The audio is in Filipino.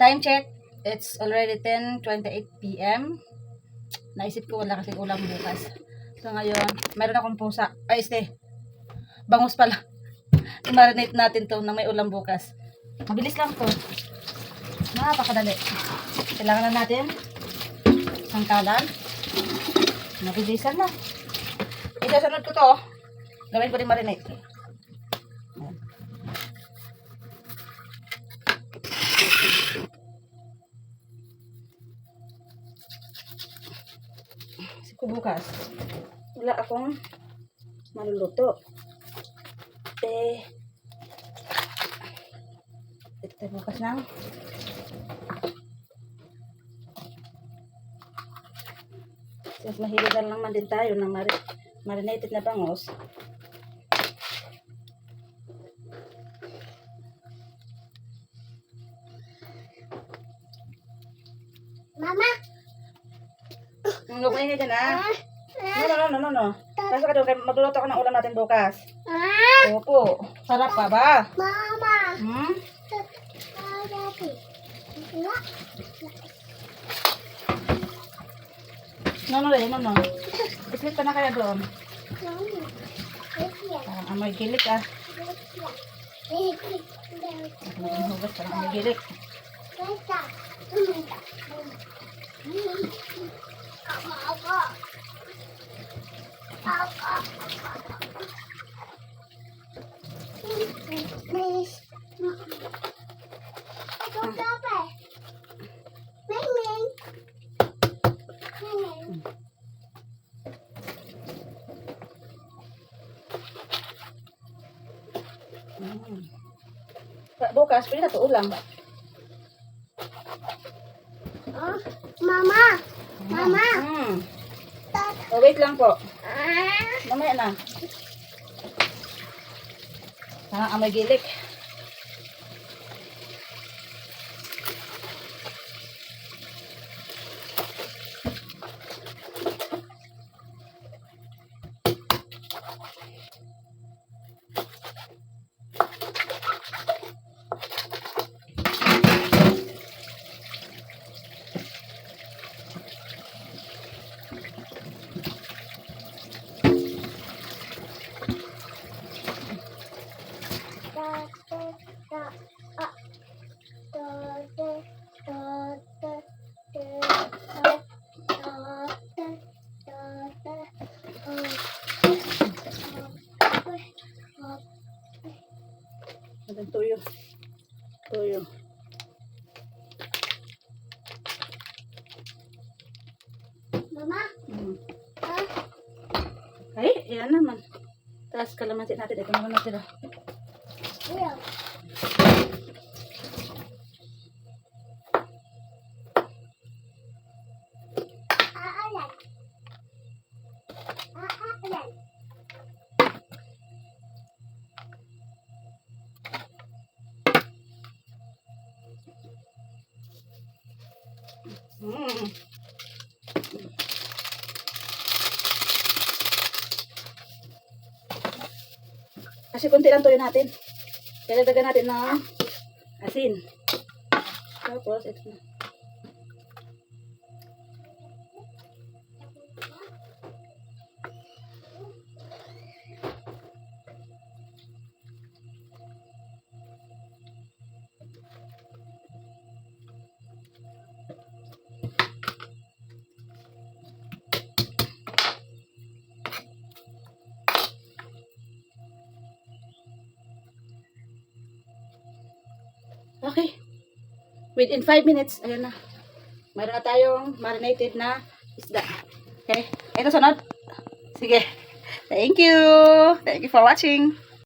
Time check. It's already 10:28 p.m. Naisip ko wala kasing ulam bukas. So ngayon, meron akong pusa. Ay, bangus pala. I-marinate natin to na may ulam bukas. Mabilis lang to. Napakadali. Kailangan na natin sangkalan. Mabilisan na. Isasunod ko to. Gawin ko rin marinate. Kasi bukas, wala akong maluluto. Ito tayo bukas ng since mahiligan lang man din tayo ng marinated na bangus. Mama! Huwag maingay dyan, ah. No. Pasok ka doon, magluluto ko ng ulam natin bukas. Opo. Sarap pa ba? Mama! No. Islit pa na kaya doon. Parang amoy gilik, ah. Hugas, parang amoy gilik. Bukas, pwede na ito ulam. Mama! Mama! Oh, wait lang po. Mamaya na. Parang amoy gilik. Tuyo. Mama? Ay, yan naman. Tapos kalamansi natin. Ito naman natin. Ayaw. Aalan. Kasi konti lang tuyo natin. Kaya dagdagan natin ng asin. Tapos, ito na. Okay. Within 5 minutes, ayan na. Mayroon na tayong marinated na isda. Okay. Ito sunod. Sige. Thank you. Thank you for watching.